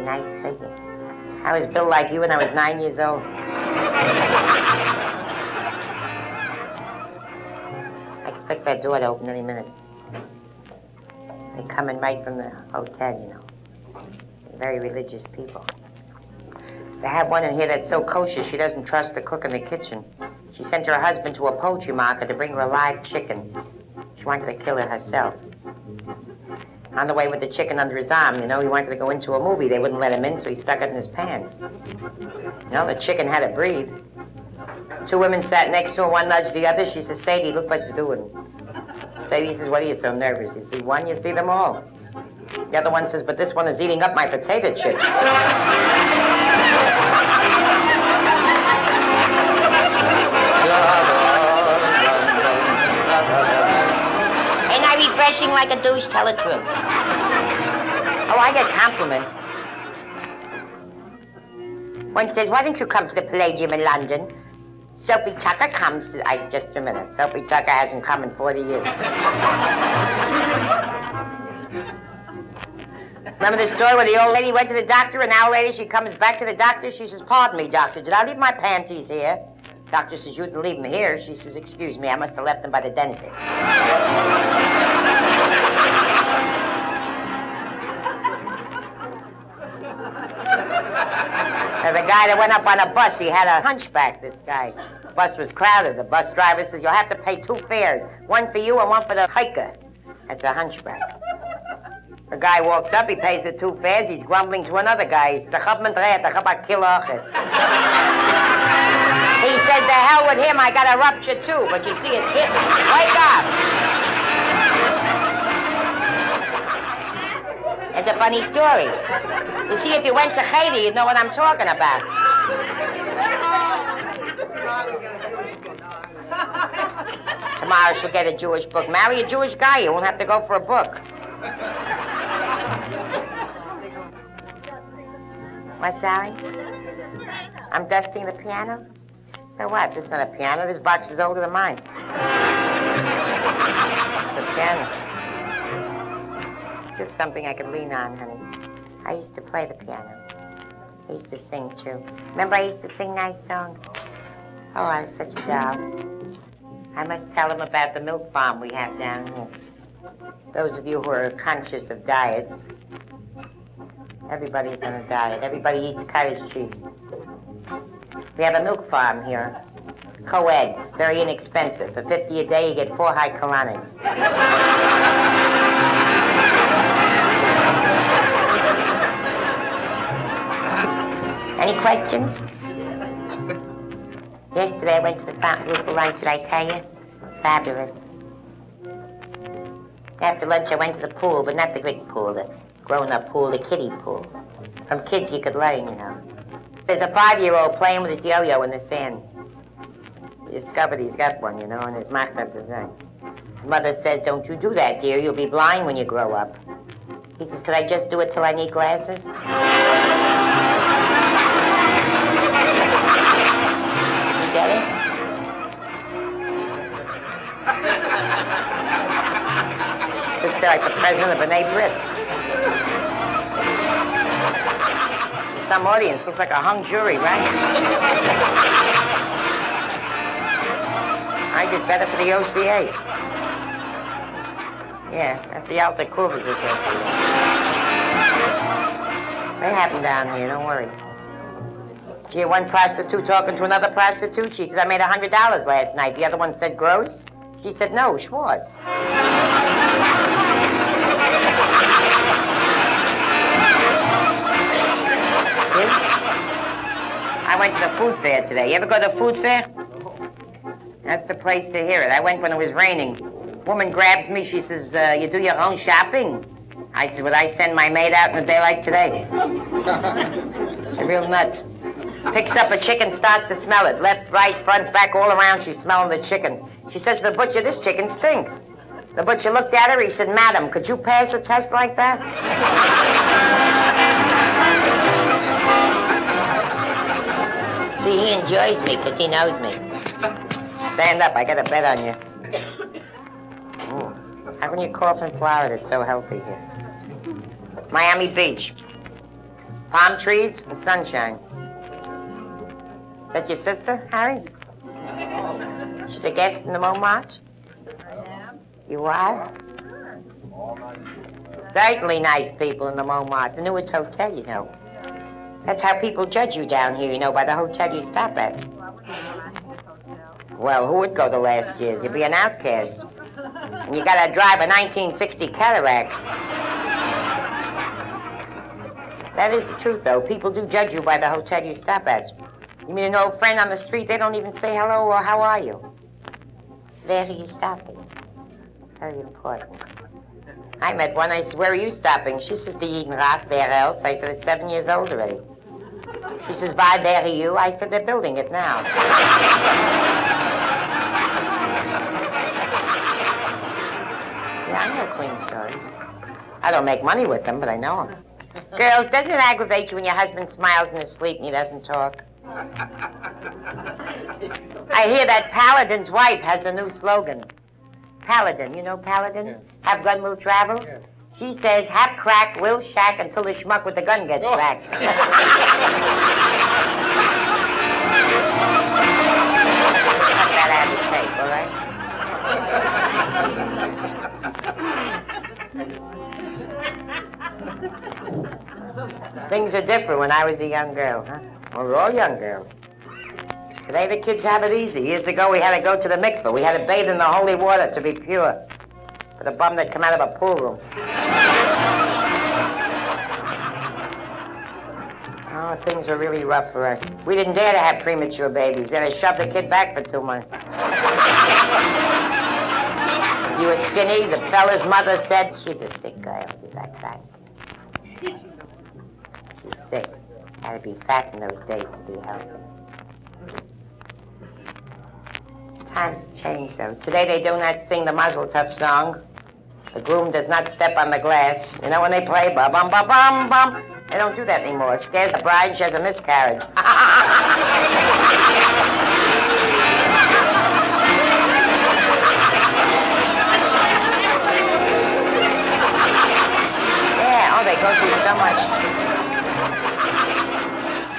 nice figure. I was built like you when I was 9 years old. I expect that door to open any minute. They're coming right from the hotel, you know. They're very religious people. They have one in here that's so kosher she doesn't trust the cook in the kitchen. She sent her husband to a poultry market to bring her a live chicken. She wanted to kill it herself. On the way with the chicken under his arm, you know, he wanted to go into a movie. They wouldn't let him in, so he stuck it in his pants. You know, the chicken had to breathe. Two women sat next to her, one nudged the other. She says, Sadie, look what's doing. Sadie says, what are you so nervous? You see one, you see them all. The other one says, but this one is eating up my potato chips. Ain't I refreshing like a douche? Tell the truth. Oh, I get compliments. One says, why don't you come to the Palladium in London? Sophie Tucker comes. Just a minute. Sophie Tucker hasn't come in 40 years. Remember the story where the old lady went to the doctor, an hour later she comes back to the doctor. She says, pardon me, doctor, did I leave my panties here? Doctor says, you didn't leave them here. She says, excuse me, I must have left them by the dentist. Now, the guy that went up on a bus, he had a hunchback, this guy. The bus was crowded. The bus driver says, you'll have to pay 2 fares, one for you and one for the hiker. That's a hunchback. The guy walks up, he pays the 2 fares, he's grumbling to another guy. He says, he says, the hell with him, I got a rupture too, but you see, it's hit. Wake up! It's a funny story. You see, if you went to Haiti, you'd know what I'm talking about. Tomorrow she'll get a Jewish book. Marry a Jewish guy, you won't have to go for a book. What, darling? I'm dusting the piano? So what? This is not a piano. This box is older than mine. It's a piano. It's just something I could lean on, honey. I used to play the piano. I used to sing, too. Remember I used to sing nice songs? Oh, I was such a doll. I must tell them about the milk farm we have down here. Those of you who are conscious of diets, everybody's on a diet. Everybody eats cottage cheese. We have a milk farm here. Co-ed, very inexpensive. For $50 a day, you get 4 high colonics. Any questions? Yesterday I went to the Fountain View for lunch, did I tell you? Fabulous. After lunch I went to the pool, but not the big pool, the grown-up pool, the kiddie pool. From kids you could learn, you know. There's a 5-year-old playing with his yo-yo in the sand. He discovered he's got one, you know, and it's marked up the thing. His mother says, don't you do that, dear, you'll be blind when you grow up. He says, could I just do it till I need glasses? Did you get it? She sits there like the president of B'nai B'rith. Some audience, looks like a hung jury, right? I did better for the OCA. Yeah, that's the Alta Curvas Association. They happen down here, don't worry. Did you hear one prostitute talking to another prostitute? She said, I made $100 last night. The other one said, gross? She said, no, Schwartz. I went to the food fair today. You ever go to the food fair? That's the place to hear it. I went when it was raining. Woman grabs me. She says, you do your own shopping? I said, would I send my maid out in a day like today? She's a real nut. Picks up a chicken, starts to smell it. Left, right, front, back, all around, she's smelling the chicken. She says to the butcher, this chicken stinks. The butcher looked at her. He said, madam, could you pass a test like that? See, he enjoys me because he knows me. Stand up, I got a bet on you. Ooh. How can you cough in Florida? It's so healthy here. Miami Beach. palm trees and sunshine. Is that your sister, Harry? She's a guest in the Montmartre? You are? Certainly nice people in the Montmartre, the newest hotel, you know. That's how people judge you down here, you know, by the hotel you stop at. Well, who would go to last year's? You'd be an outcast. And you gotta drive a 1960 Cadillac. That is the truth, though. People do judge you by the hotel you stop at. You meet an old friend on the street, they don't even say hello or how are you. Where are you stopping? Very important. I met one, I said, where are you stopping? She says, the Edenrath, where else? I said, it's 7 years old already. She says, why, where are you? I said, they're building it now. Yeah, I know clean stories. I don't make money with them, but I know them. Girls, doesn't it aggravate you when your husband smiles in his sleep and he doesn't talk? I hear that Paladin's wife has a new slogan. Paladin, you know Paladin? Yes. Have gun, will travel? Yes. She says, have crack, will shack until the schmuck with the gun gets back. Cut that out of tape, all right? Things are different when I was a young girl, huh? Well, we're all young girls. Today the kids have it easy. Years ago we had to go to the mikveh. We had to bathe in the holy water to be pure. For the bum that come out of a pool room. Oh, things were really rough for us. We didn't dare to have premature babies. We had to shove the kid back for 2 months. If you were skinny, the fella's mother said, she's a sick girl. She's a crank. She's sick. Had to be fat in those days to be healthy. Times have changed, though. Today they do not sing the Mazel Tov song. The groom does not step on the glass. You know when they play ba-bum-ba-bum-bum? They don't do that anymore. It scares the bride, she has a miscarriage. Yeah, oh, they go through so much.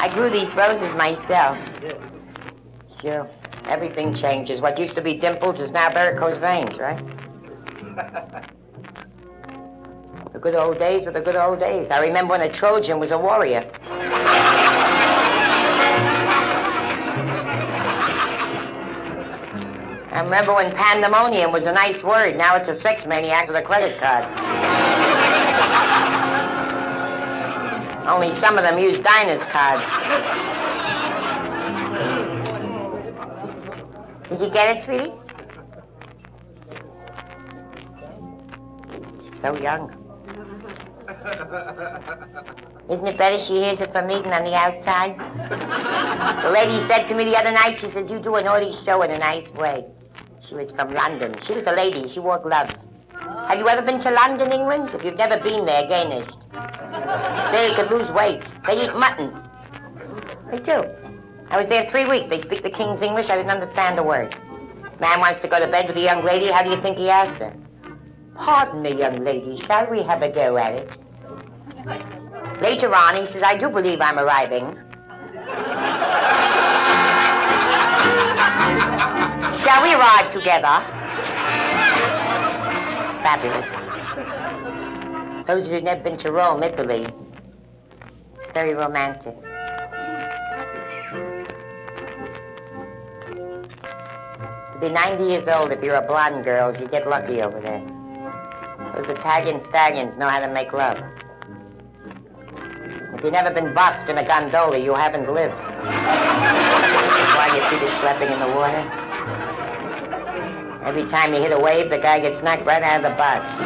I grew these roses myself. Sure. Everything changes. What used to be dimples is now varicose veins, right? The good old days were the good old days. I remember when a Trojan was a warrior. I remember when pandemonium was a nice word. Now it's a sex maniac with a credit card. Only some of them use diners' cards. Did you get it, sweetie? She's so young. Isn't it better she hears it from me than on the outside? The lady said to me the other night, she says, you do a naughty show in a nice way. She was from London. She was a lady. She wore gloves. Have you ever been to London, England? If you've never been there, Gainish. There you could lose weight. They eat mutton. They do. I was there 3 weeks. They speak the King's English. I didn't understand a word. Man wants to go to bed with a young lady. How do you think he asks her? Pardon me, young lady. Shall we have a go at it? Later on, he says, I do believe I'm arriving. Shall we ride together? Fabulous. Those of you who've never been to Rome, Italy, it's very romantic. To be 90 years old, if you're a blonde girl, you get lucky over there. Those Italian stallions know how to make love. If you've never been buffed in a gondola, you haven't lived. While your feet are schlepping in the water. Every time you hit a wave, the guy gets knocked right out of the box.